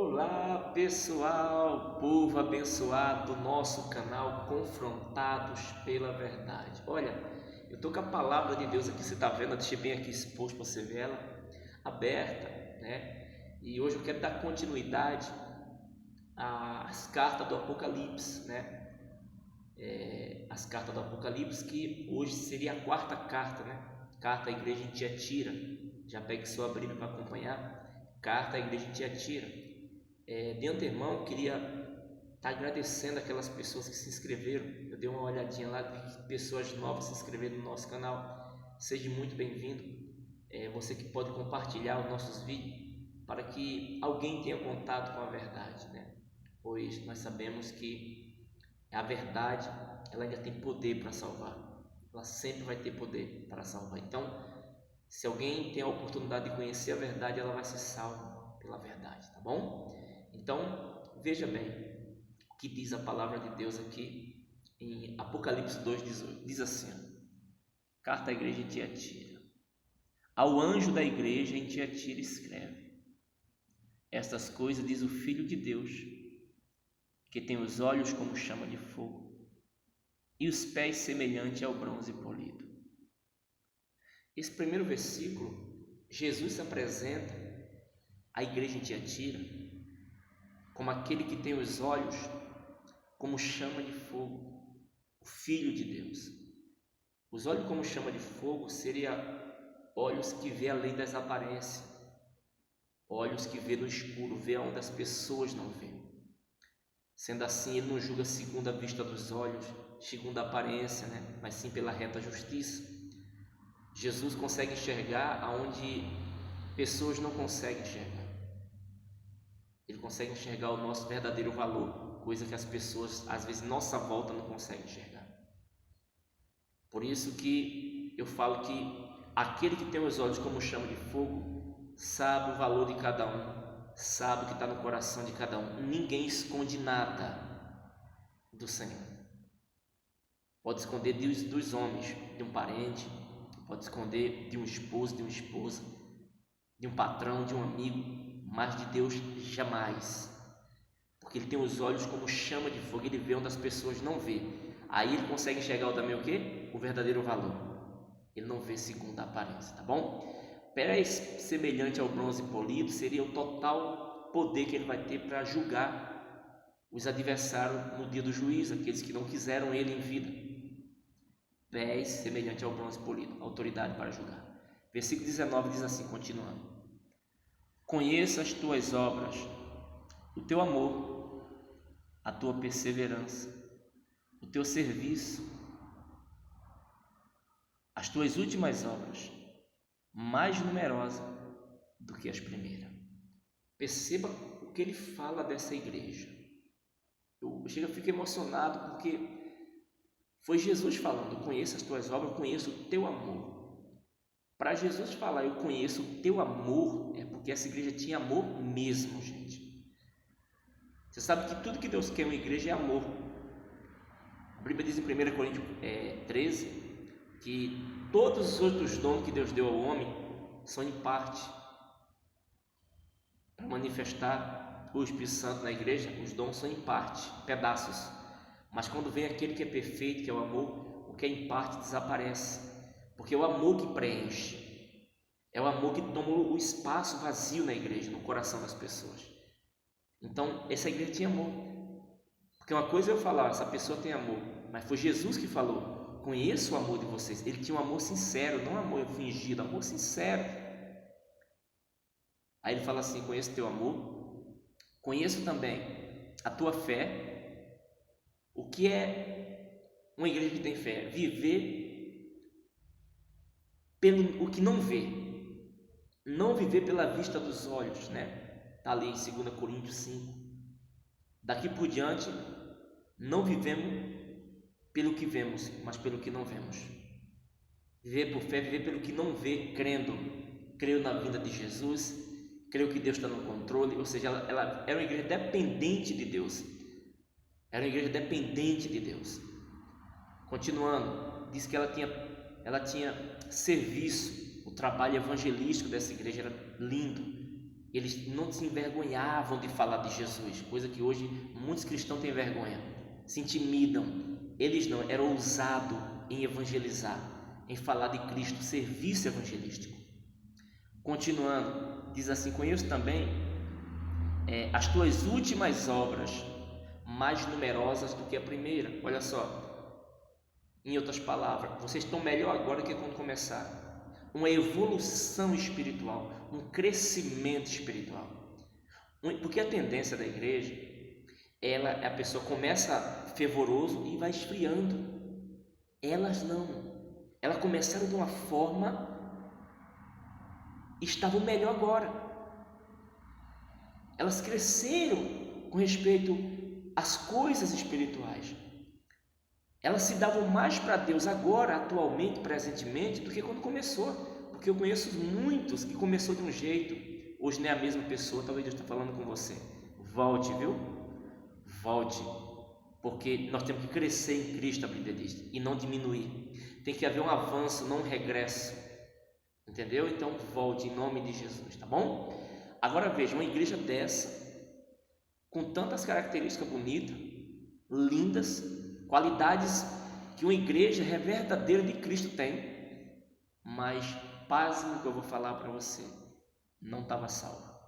Olá pessoal, povo abençoado do nosso canal Confrontados pela Verdade. Olha, eu tô com a palavra de Deus aqui, você tá vendo? Eu deixei bem aqui exposto para você ver ela aberta, né? E hoje eu quero dar continuidade às cartas do Apocalipse, né? As cartas do Apocalipse, que hoje seria a quarta carta, né? Carta à igreja em Tiatira. Já pegue sua Bíblia para acompanhar. Carta à igreja em Tiatira. De antemão, queria estar agradecendo aquelas pessoas que se inscreveram. Eu dei uma olhadinha lá, vi que pessoas novas se inscreveram no nosso canal. Seja muito bem-vindo. Você que pode compartilhar os nossos vídeos para que alguém tenha contato com a verdade, né? Pois nós sabemos que a verdade, ela ainda tem poder para salvar. Ela sempre vai ter poder para salvar. Então, se alguém tem a oportunidade de conhecer a verdade, ela vai ser salva pela verdade, tá bom? Então, veja bem o que diz a palavra de Deus aqui em Apocalipse 2,18. Diz assim: carta à igreja em Tiatira. Ao anjo da igreja em Tiatira escreve: estas coisas diz o Filho de Deus, que tem os olhos como chama de fogo e os pés semelhante ao bronze polido. Esse primeiro versículo, Jesus se apresenta à igreja em Tiatira como aquele que tem os olhos como chama de fogo, o Filho de Deus. Os olhos como chama de fogo seria olhos que vê além das aparências, olhos que vê no escuro, vê onde as pessoas não vêem. Sendo assim, ele não julga segundo a vista dos olhos, segundo a aparência, né? Mas sim pela reta justiça. Jesus consegue enxergar aonde pessoas não conseguem enxergar. Ele consegue enxergar o nosso verdadeiro valor, coisa que as pessoas, às vezes, nossa volta não conseguem enxergar. Por isso que eu falo que aquele que tem os olhos como chama de fogo sabe o valor de cada um, sabe o que está no coração de cada um. Ninguém esconde nada do Senhor. Pode esconder dos homens, de um parente, pode esconder de um esposo, de uma esposa, de um patrão, de um amigo, mas de Deus jamais. Porque ele tem os olhos como chama de fogo, ele vê onde as pessoas não vê. Aí ele consegue enxergar também o quê? O verdadeiro valor. Ele não vê segundo a aparência, tá bom? Pés semelhante ao bronze polido seria o total poder que ele vai ter para julgar os adversários no dia do juízo, aqueles que não quiseram ele em vida. Pés semelhante ao bronze polido, autoridade para julgar. Versículo 19 diz assim, continuando: conheça as tuas obras, o teu amor, a tua perseverança, o teu serviço, as tuas últimas obras, mais numerosa do que as primeiras. Perceba o que ele fala dessa igreja. Eu fico emocionado porque foi Jesus falando: conheço as tuas obras, eu conheço o teu amor. Para Jesus falar eu conheço o teu amor, é porque essa igreja tinha amor mesmo, gente. Você sabe que tudo que Deus quer em uma igreja é amor. A Bíblia diz em 1 Coríntios 13 que todos os outros dons que Deus deu ao homem são em parte para manifestar o Espírito Santo na igreja. Os dons são em parte, pedaços, mas quando vem aquele que é perfeito, que é o amor, o que é em parte desaparece, porque é o amor que preenche, é o amor que toma o espaço vazio na igreja, no coração das pessoas. Então essa igreja tinha amor, porque uma coisa é eu falar, essa pessoa tem amor, mas foi Jesus que falou: conheço o amor de vocês. Ele tinha um amor sincero, não um amor fingido, amor sincero. Aí ele fala assim: conheço o teu amor, conheço também a tua fé. O que é uma igreja que tem fé? Viver pelo o que não vê, não viver pela vista dos olhos, né? Está ali em 2 Coríntios 5. Daqui por diante, não vivemos pelo que vemos, mas pelo que não vemos. Viver por fé, viver pelo que não vê, crendo. Creio na vinda de Jesus, creio que Deus está no controle. Ou seja, ela era uma igreja dependente de Deus. Era uma igreja dependente de Deus. Continuando, diz que ela tinha serviço. O trabalho evangelístico dessa igreja era lindo. Eles não se envergonhavam de falar de Jesus, coisa que hoje muitos cristãos têm vergonha, se intimidam. Eles não, eram ousados em evangelizar, em falar de Cristo, serviço evangelístico. Continuando, diz assim: conheço também as tuas últimas obras, mais numerosas do que a primeira. Olha só, em outras palavras, vocês estão melhor agora do que quando começaram. Uma evolução espiritual, um crescimento espiritual. Porque a tendência da igreja, a pessoa começa fervoroso e vai esfriando. Elas não. Elas começaram de uma forma, estavam melhor agora. Elas cresceram com respeito às coisas espirituais. Elas se davam mais para Deus agora, atualmente, presentemente, do que quando começou. Porque eu conheço muitos que começou de um jeito, hoje não é a mesma pessoa. Talvez Deus está falando com você. Volte, viu? Volte. Porque nós temos que crescer em Cristo, a Bíblia diz, e não diminuir. Tem que haver um avanço, não um regresso. Entendeu? Então volte em nome de Jesus, tá bom? Agora veja, uma igreja dessa, com tantas características bonitas, lindas, qualidades que uma igreja verdadeira de Cristo tem, mas pasme que eu vou falar para você, não estava salva.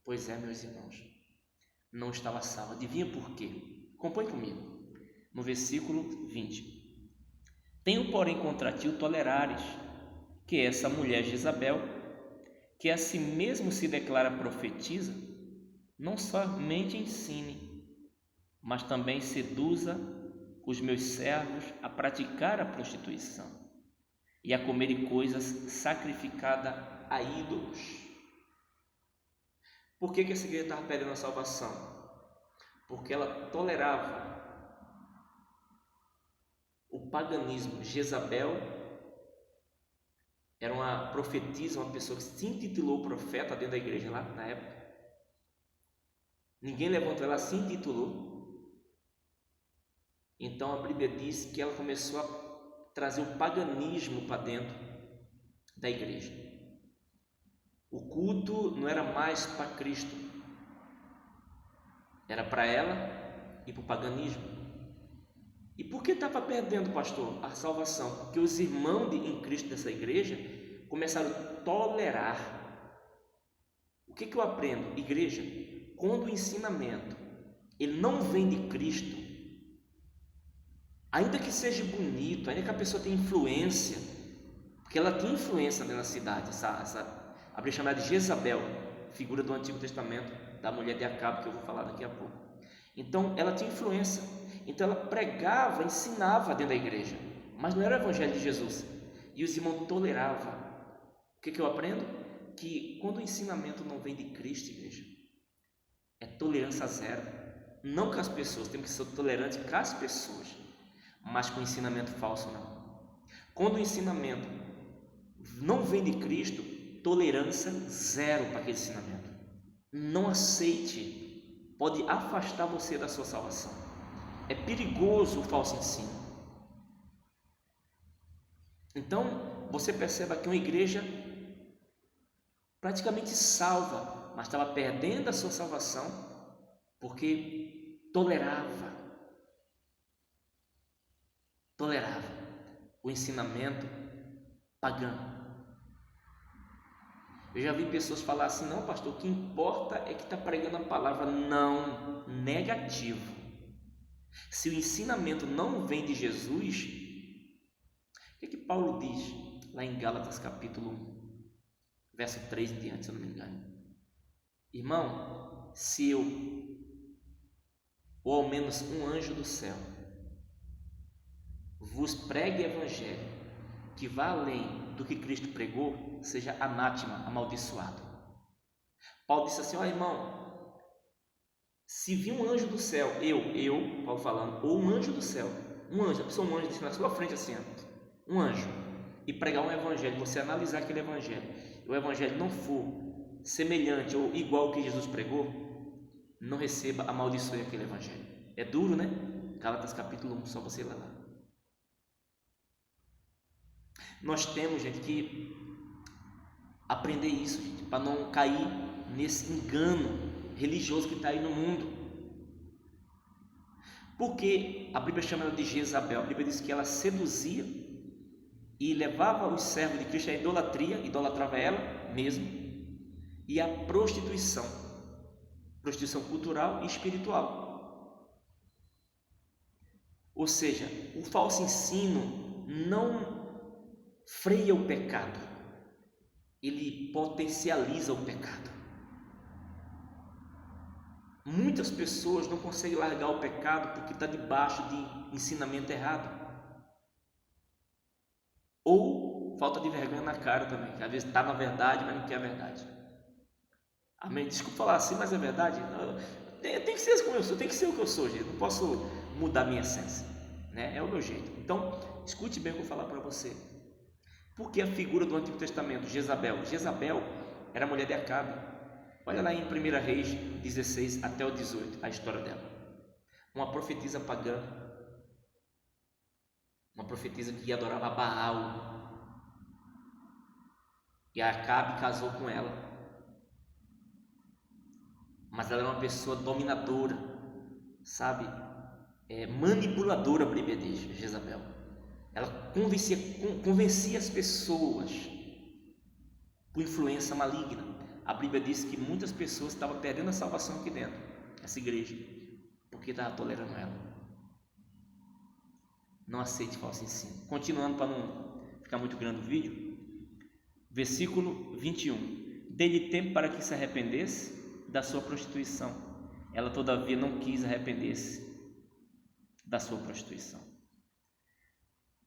Pois é, meus irmãos, não estava salva. Adivinha por quê? Acompanhe comigo, no versículo 20. Tenho, porém, contra ti o tolerares, que essa mulher Jezabel, que a si mesmo se declara profetiza, não somente ensine, mas também seduza os meus servos a praticar a prostituição e a comerem coisas sacrificadas a ídolos. Por que essa igreja estava perdendo a salvação? Porque ela tolerava o paganismo. Jezabel era uma profetisa, uma pessoa que se intitulou profeta dentro da igreja lá na época. Ninguém levantou, ela se intitulou. Então a Bíblia diz que ela começou a trazer o paganismo para dentro da igreja. O culto não era mais para Cristo, era para ela e para o paganismo. E por que estava perdendo, pastor, a salvação? Porque os irmãos em Cristo dessa igreja começaram a tolerar. O que eu aprendo? Igreja, quando o ensinamento ele não vem de Cristo, ainda que seja bonito, ainda que a pessoa tenha influência, porque ela tinha influência dentro da cidade, a Bíblia chamada de Jezabel, figura do Antigo Testamento, da mulher de Acabe, que eu vou falar daqui a pouco. Então ela tinha influência, então ela pregava, ensinava dentro da igreja, mas não era o evangelho de Jesus, e os irmãos toleravam. O que eu aprendo? Que quando o ensinamento não vem de Cristo, igreja, é tolerância zero. Não com as pessoas, temos que ser tolerantes com as pessoas, mas com ensinamento falso não. Quando o ensinamento não vem de Cristo, tolerância zero para aquele ensinamento. Não aceite, pode afastar você da sua salvação. É perigoso o falso ensino. Então você percebe que uma igreja praticamente salva, mas estava perdendo a sua salvação porque tolerava o ensinamento pagão. Eu já vi pessoas falar assim: não, pastor, o que importa é que está pregando a palavra. Não, negativo. Se o ensinamento não vem de Jesus, o que Paulo diz lá em Gálatas capítulo 1, verso 3 em diante, se eu não me engano? Irmão, se eu, ou ao menos um anjo do céu, vos pregue evangelho que vá além do que Cristo pregou, seja anátema, amaldiçoado. Paulo disse assim: ó irmão, se vir um anjo do céu, Paulo falando, ou um anjo do céu, um anjo desce na sua frente assim, um anjo, e pregar um evangelho, você analisar aquele evangelho, e o evangelho não for semelhante ou igual ao que Jesus pregou, não receba, amaldiçoe aquele evangelho. É duro, né? Gálatas capítulo 1, só você ir lá. Nós temos, gente, que aprender isso, gente, para não cair nesse engano religioso que está aí no mundo. Porque a Bíblia chama ela de Jezabel. A Bíblia diz que ela seduzia e levava os servos de Cristo à idolatria, idolatrava ela mesma, e à prostituição cultural e espiritual. Ou seja, o falso ensino não freia o pecado, ele potencializa o pecado. Muitas pessoas não conseguem largar o pecado porque está debaixo de ensinamento errado, ou falta de vergonha na cara também, que às vezes está na verdade, mas não quer a verdade. Amém? Desculpa falar assim, mas é verdade. Tem que ser como eu sou, tem que ser o que eu sou, gente. Não posso mudar a minha essência, né? É o meu jeito. Então, escute bem o que eu vou falar para você. Por que a figura do Antigo Testamento, Jezabel? Jezabel era a mulher de Acabe. Olha lá em 1 Reis 16 até o 18, a história dela. Uma profetisa pagã, uma profetisa que adorava Baal. E Acabe casou com ela. Mas ela era uma pessoa dominadora, sabe? Manipuladora, a Bíblia diz, Jezabel. Ela convencia as pessoas por influência maligna. A Bíblia diz que muitas pessoas estavam perdendo a salvação aqui dentro, essa igreja, porque estava tolerando ela. Não aceite falso ensino. Continuando para não ficar muito grande o vídeo, versículo 21. Dê-lhe tempo para que se arrependesse da sua prostituição. Ela todavia não quis arrepender-se da sua prostituição.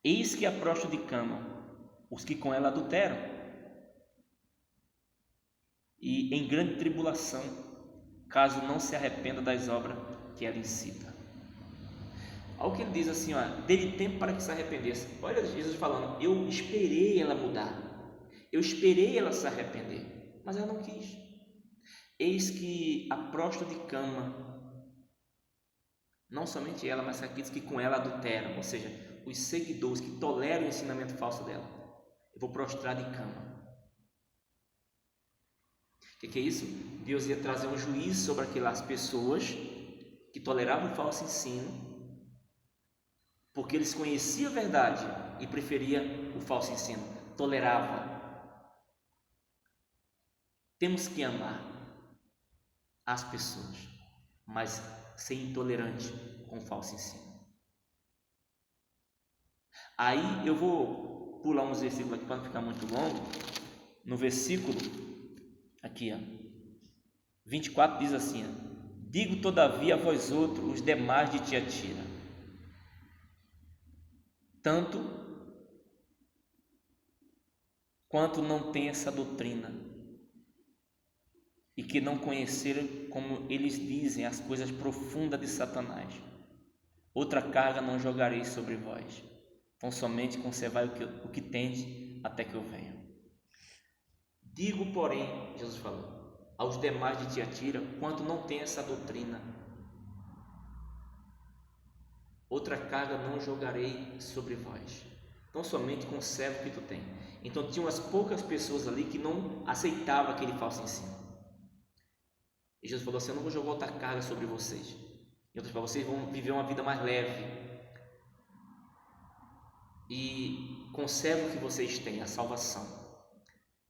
Eis que a prostituta de cama, os que com ela adulteram, e em grande tribulação, caso não se arrependa das obras que ela incita. Olha o que ele diz assim, dê-lhe tempo para que se arrependesse. Olha Jesus falando, eu esperei ela mudar, eu esperei ela se arrepender, mas ela não quis. Eis que a prostituta de cama, não somente ela, mas aqueles que com ela adulteram, ou seja, os seguidores que toleram o ensinamento falso dela, eu vou prostrar de cama. O que é isso? Deus ia trazer um juízo sobre aquelas pessoas que toleravam o falso ensino, porque eles conheciam a verdade e preferiam o falso ensino, tolerava. Temos que amar as pessoas, mas ser intolerante com o falso ensino. Aí eu vou pular uns versículos aqui para não ficar muito longo. No versículo aqui, 24 diz assim: digo todavia a vós outros, os demais de Tiatira, tanto quanto não tem essa doutrina, e que não conheceram, como eles dizem, as coisas profundas de Satanás, outra carga não jogarei sobre vós, então somente conservai o que tendes até que eu venha. Digo, porém, Jesus falou, aos demais de Tiatira, quanto não tem essa doutrina, outra carga não jogarei sobre vós, então somente conserva o que tu tem. Então tinha umas poucas pessoas ali que não aceitavam aquele falso ensino. E Jesus falou assim: eu não vou jogar outra carga sobre vocês. Em outras palavras, vocês vão viver uma vida mais leve. E conserve o que vocês têm, a salvação.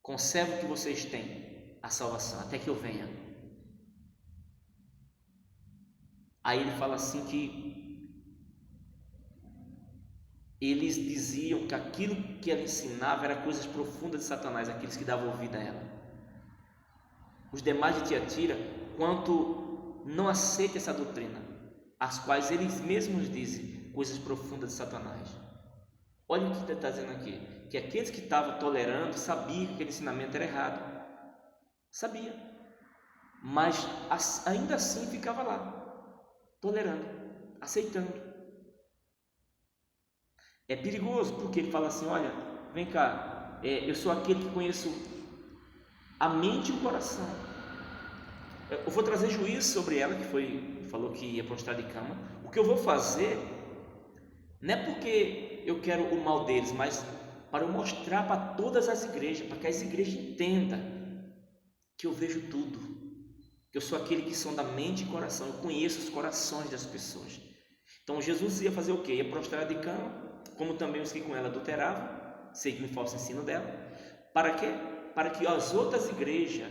Conserve o que vocês têm, a salvação, até que eu venha. Aí ele fala assim que eles diziam que aquilo que ela ensinava era coisas profundas de Satanás, aqueles que davam ouvido a ela. Os demais de Tiatira, quanto não aceitam essa doutrina, as quais eles mesmos dizem coisas profundas de Satanás. Olha o que ele está dizendo aqui, que aqueles que estavam tolerando sabiam que aquele ensinamento era errado, sabia, mas ainda assim ficava lá, tolerando, aceitando. É perigoso, porque ele fala assim: olha, vem cá, eu sou aquele que conheço a mente e o coração. Eu vou trazer juízo sobre ela, falou que ia prostrar de cama. O que eu vou fazer não é porque eu quero o mal deles, mas para eu mostrar para todas as igrejas, para que as igrejas entendam que eu vejo tudo, que eu sou aquele que sonda mente e coração, eu conheço os corações das pessoas. Então Jesus ia fazer o quê? Ia prostrar de cama, como também os que com ela adulteravam, seguiam o falso ensino dela. Para quê? Para que as outras igrejas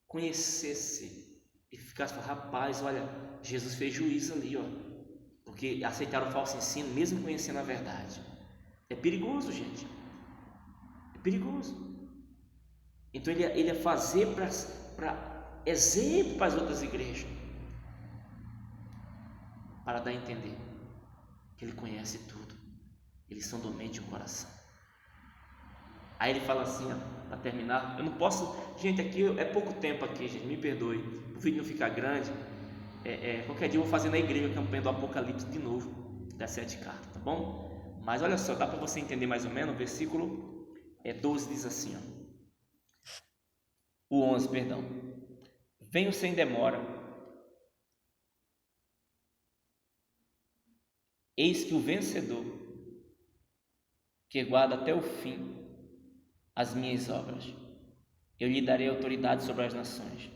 conhecessem e ficassem falando, rapaz, olha, Jesus fez juízo ali, ó, porque aceitaram o falso ensino, mesmo conhecendo a verdade. É perigoso, gente. É perigoso. Então ele ia fazer para exemplo para as outras igrejas, para dar a entender que ele conhece tudo, eles são do mente e o coração. Aí ele fala assim, para terminar, eu não posso, gente, aqui é pouco tempo aqui, gente, me perdoe, o vídeo não ficar grande, qualquer dia eu vou fazer na igreja a campanha do Apocalipse de novo, das 7 cartas, tá bom? Mas olha só, dá para você entender mais ou menos, o versículo 12 diz assim, ó, o 11, perdão, venho sem demora, eis que o vencedor, que guarda até o fim as minhas obras, eu lhe darei autoridade sobre as nações,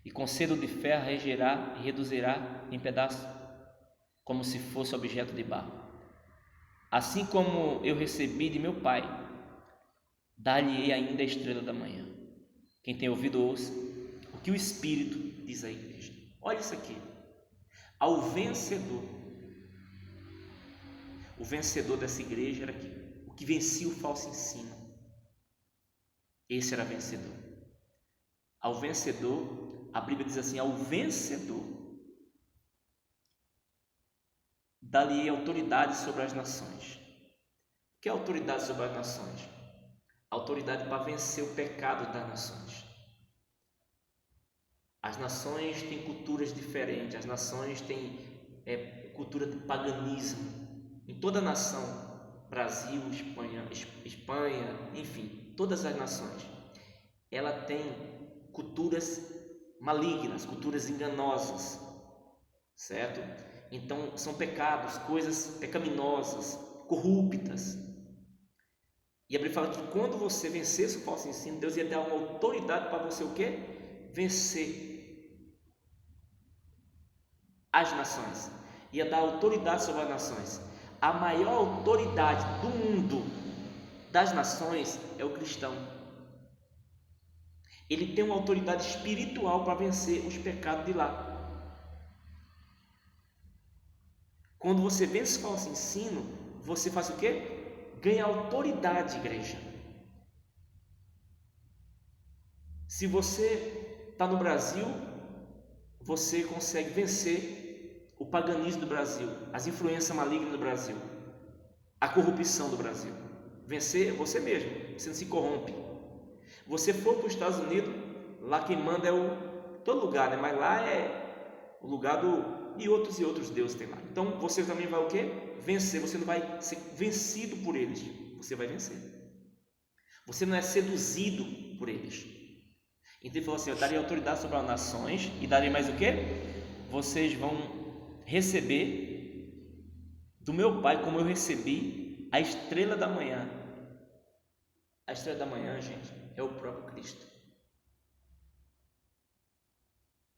e com cedo de ferro regerá e reduzirá em pedaços, como se fosse objeto de barro. Assim como eu recebi de meu Pai, dar-lhe-ei ainda a estrela da manhã. Quem tem ouvido, ouça o que o Espírito diz à igreja. Olha isso aqui. Ao vencedor, o vencedor dessa igreja era aqui, o que vencia o falso ensino. Esse era vencedor. Ao vencedor, a Bíblia diz assim, ao vencedor, dá-lhe autoridade sobre as nações. O que é autoridade sobre as nações? Autoridade para vencer o pecado das nações. As nações têm culturas diferentes, as nações têm cultura de paganismo. Em toda nação, Brasil, Espanha, enfim, todas as nações, ela tem culturas malignas, culturas enganosas, certo? Então são pecados, coisas pecaminosas, corruptas. E a Bíblia fala que quando você vencesse o falso ensino, Deus ia dar uma autoridade para você o quê? Vencer as nações. Ia dar autoridade sobre as nações. A maior autoridade do mundo, das nações, é o cristão. Ele tem uma autoridade espiritual para vencer os pecados de lá. Quando você vence o falso ensino, você faz o quê? Ganha autoridade, igreja. Se você está no Brasil, você consegue vencer o paganismo do Brasil, as influências malignas do Brasil, a corrupção do Brasil. Vencer você mesmo, você não se corrompe. Você for para os Estados Unidos, lá quem manda é todo lugar, né? Mas lá é o lugar e outros deuses tem lá. Então você também vai o quê? Vencer. Você não vai ser vencido por eles, você vai vencer. Você não é seduzido por eles. Então ele falou assim, eu darei autoridade sobre as nações e darei mais o quê? Vocês vão receber do meu Pai, como eu recebi, a estrela da manhã. A estrela da manhã, gente, é o próprio Cristo.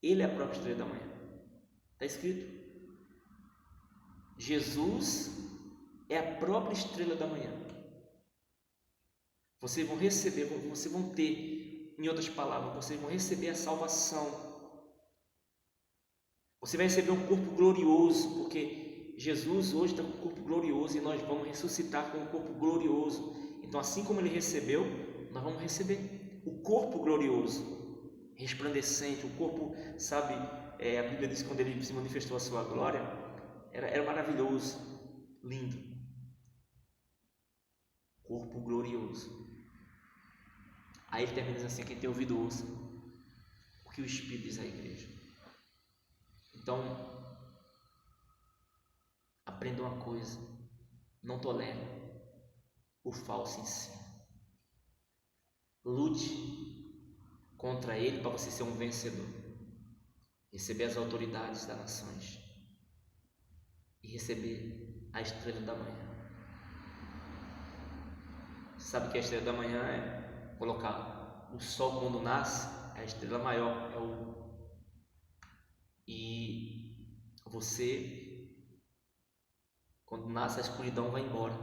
Ele é a própria estrela da manhã. Está escrito. Jesus é a própria estrela da manhã. Vocês vão receber, vocês vão ter, em outras palavras, vocês vão receber a salvação. Você vai receber um corpo glorioso, porque Jesus hoje está com um corpo glorioso e nós vamos ressuscitar com um corpo glorioso. Então, assim como ele recebeu, nós vamos receber o corpo glorioso, resplandecente, o corpo, sabe, a Bíblia diz que quando ele se manifestou a sua glória, era maravilhoso, lindo. Corpo glorioso. Aí ele termina assim, quem tem ouvido ouça o que o Espírito diz à igreja. Então, aprenda uma coisa, não tolere o falso ensino. Lute contra ele para você ser um vencedor. Receber as autoridades das nações e receber a estrela da manhã. Você sabe que a estrela da manhã é colocar o sol quando nasce, a estrela maior é o. E você, quando nasce, a escuridão vai embora.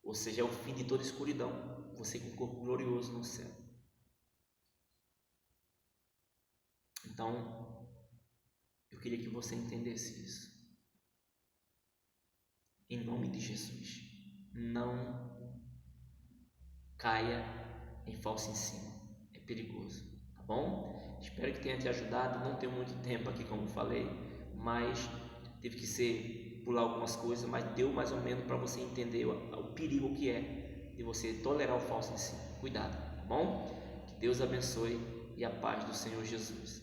Ou seja, é o fim de toda escuridão. Você com o corpo glorioso no céu. Então, eu queria que você entendesse isso. Em nome de Jesus, não caia em falso ensino. É perigoso, tá bom? Espero que tenha te ajudado. Não tenho muito tempo aqui, como falei, mas teve que ser pular algumas coisas, mas deu mais ou menos para você entender o perigo que é de você tolerar o falso ensino. Cuidado, tá bom? Que Deus abençoe e a paz do Senhor Jesus.